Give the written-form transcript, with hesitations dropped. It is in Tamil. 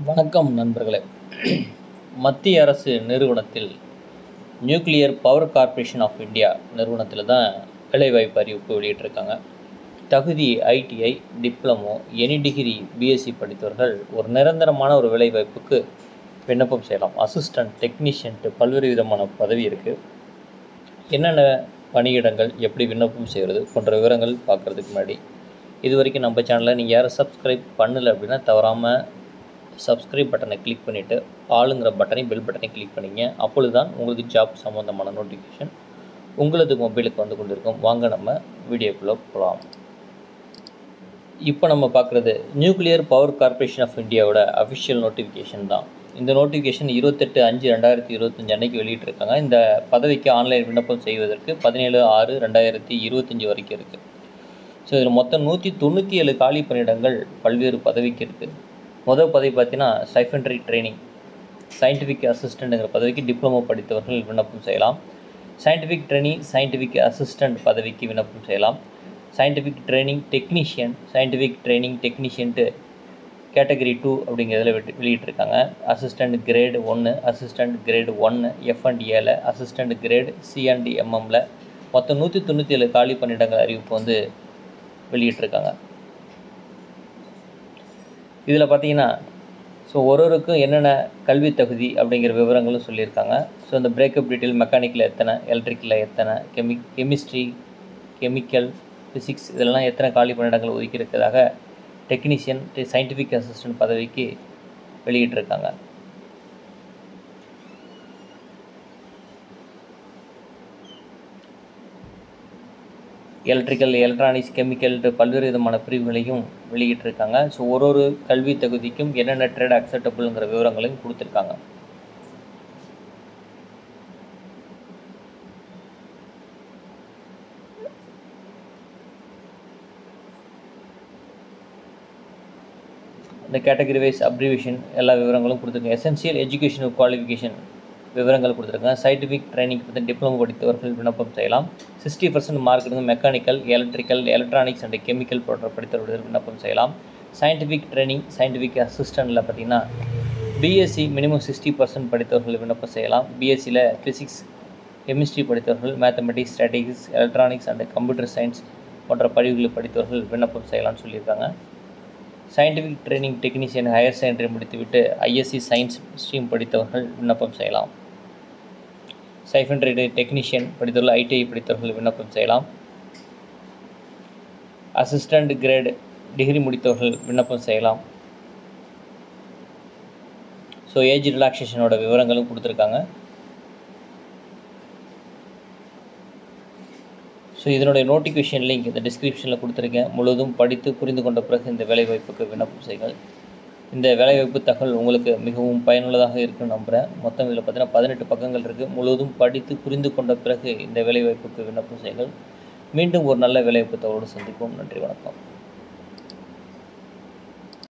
வணக்கம் நண்பர்களே. மத்திய அரசு நிறுவனத்தில் nuclear power corporation of India நிறுவனத்தில் தான் வேலைவாய்ப்பு அறிவிப்பு வெளியிட்டிருக்காங்க. தகுதி ITI, diploma, any degree, BSc படித்தவர்கள் ஒரு நிரந்தரமான ஒரு வேலைவாய்ப்புக்கு விண்ணப்பம் செய்யலாம். அசிஸ்டன்ட், டெக்னீஷியன்ட்டு பல்வேறு விதமான பதவி இருக்குது. என்னென்ன பணியிடங்கள், எப்படி விண்ணப்பம் செய்கிறது போன்ற விவரங்கள் பார்க்குறதுக்கு முன்னாடி இது வரைக்கும் நம்ம சேனலில் நீங்கள் யாரும் சப்ஸ்கிரைப் பண்ணலை அப்படின்னா தவறாமல் சப்ஸ்கிரைப் பட்டனை கிளிக் பண்ணிவிட்டு ஆளுங்கிற பட்டனையும் பெல் பட்டனை கிளிக் பண்ணிங்க. அப்பொழுது தான் உங்களுக்கு ஜாப் சம்மந்தமான நோட்டிஃபிகேஷன் உங்களது மொபைலுக்கு வந்து கொண்டிருக்கும். வாங்க நம்ம வீடியோக்குள்ளே போகலாம். இப்போ நம்ம பார்க்குறது நியூக்ளியர் பவர் கார்ப்பரேஷன் ஆஃப் இந்தியாவோட அஃபிஷியல் நோட்டிஃபிகேஷன் தான். இந்த நோட்டிஃபிகேஷன் 28/5/2025 அன்றைக்கி வெளியிட்டிருக்காங்க. இந்த பதவிக்கு ஆன்லைன் விண்ணப்பம் செய்வதற்கு 17/6/2025 வரைக்கும் இருக்குது. ஸோ இதில் மொத்தம் 197 காலி பணியிடங்கள் பல்வேறு பதவிக்கு இருக்குது. முதல் பதவி பார்த்தீங்கன்னா ஸ்டைஃபென்ட்ரி ட்ரைனிங் சயின்டிஃபிக் அசிஸ்டண்ட்டுங்கிற பதவிக்கு டிப்ளமோ படித்தவர்கள் விண்ணப்பம் செய்யலாம். சயின்டிஃபிக் ட்ரைனிங் சயின்டிஃபிக் அசிஸ்டண்ட் பதவிக்கு விண்ணப்பம் செய்யலாம். Scientific training technician scientific training டெக்னீஷியன்ட்டு கேட்டகரி 2 அப்படிங்கிறதுல வெளியிட்டிருக்காங்க. அசிஸ்டண்ட் கிரேடு 1, அசிஸ்டண்ட் கிரேடு 1 F&Aல, அசிஸ்டண்ட் கிரேடு C&Mmல மொத்தம் 197 காலி பணியிடங்கள் அறிவிப்பு வந்து வெளியிட்டிருக்காங்க. இதில் பார்த்தீங்கன்னா ஒருவருக்கும் என்னென்ன கல்வி தகுதி அப்படிங்கிற விவரங்களும் சொல்லியிருக்காங்க. ஸோ இந்த பிரேக்கப் டீட்டெயில் மெக்கானிக்கில் எத்தனை, எலக்ட்ரிக்கலில் எத்தனை, கெமிஸ்ட்ரி, கெமிக்கல், ஃபிசிக்ஸ் இதெல்லாம் எத்தனை காலி பணியிடங்கள் ஒதுக்கி இருக்கிறதாக டெக்னீஷியன் சயின்டிஃபிக் அசிஸ்டன்ட் பதவிக்கு வெளியிட்டிருக்காங்க. எலக்ட்ரிக்கல், எலக்ட்ரானிக்ஸ், கெமிக்கல் பல்வேறு விதமான பிரிவுகளையும் வெளியிட்டிருக்காங்க. ஸோ ஒரு கல்வி தகுதிக்கும் என்னென்ன ட்ரேட் அக்செப்டபுளுங்கிற விவரங்களையும் கொடுத்துருக்காங்க. இந்த கேட்டகரி வைஸ் அப்ரிவேஷன் எல்லா விவரங்களும் கொடுத்துருக்காங்க. எசென்சியல் எஜுகேஷனல் குவாலிஃபிகேஷன் விவரங்கள் கொடுத்துருக்காங்க. சயின்டிஃபிக் ட்ரைனிங் பற்றி டிப்ளமோ படித்தவர்கள் விண்ணப்பம் செய்யலாம். 60% மார்க் இருந்து mechanical, electrical, electronics and chemical போன்ற படித்தவர்கள் விண்ணப்பம் செய்யலாம். சயின்டிஃபிக் ட்ரைனிங் சயின்டிஃபிக் அசிஸ்டண்ட்டில் பார்த்திங்கன்னா பிஎஸ்சி மினிமம் 60% படித்தவர்கள் விண்ணப்பம் செய்யலாம். பிஎஸ்சியில் ஃபிசிக்ஸ், கெமிஸ்ட்ரி படித்தவர்கள், mathematics, statistics, electronics and computer science போன்ற படிவுகளை படித்தவர்கள் விண்ணப்பம் செய்யலாம்னு சொல்லியிருக்காங்க. Scientific training technician higher secondary முடித்துவிட்டு ஐஎஸ்சி சயின்ஸ் ஸ்ட்ரீம் படித்தவர்கள் விண்ணப்பம் செய்யலாம். சைஃபென்ட்ரி டெக்னீஷியன் படித்தவர்கள், ஐடிஐ படித்தவர்கள் விண்ணப்பம் செய்யலாம். அசிஸ்டண்ட் கிரேட் டிகிரி முடித்தவர்கள் விண்ணப்பம் செய்யலாம். ஸோ ஏஜ் ரிலாக்ஸேஷனோட விவரங்களும் கொடுத்துருக்காங்க. ஸோ இதனுடைய நோட்டிஃபிகேஷன் லிங்க் இந்த டிஸ்கிரிப்ஷனில் கொடுத்துருக்கேன். முழுவதும் படித்து புரிந்து கொண்ட பிறகு இந்த வேலைவாய்ப்புக்கு விண்ணப்பம் செய்யுங்கள். இந்த வேலைவாய்ப்பு தகவல் உங்களுக்கு மிகவும் பயனுள்ளதாக இருக்குன்னு நம்புகிறேன். மொத்தம் இதில் பார்த்தீங்கன்னா 18 பக்கங்கள் இருக்குது. முழுவதும் படித்து புரிந்து கொண்ட பிறகு இந்த வேலைவாய்ப்புக்கு விண்ணப்பம் செய்யுங்கள். மீண்டும் ஒரு நல்ல வேலைவாய்ப்பு தகவலோடு சந்திப்போம். நன்றி, வணக்கம்.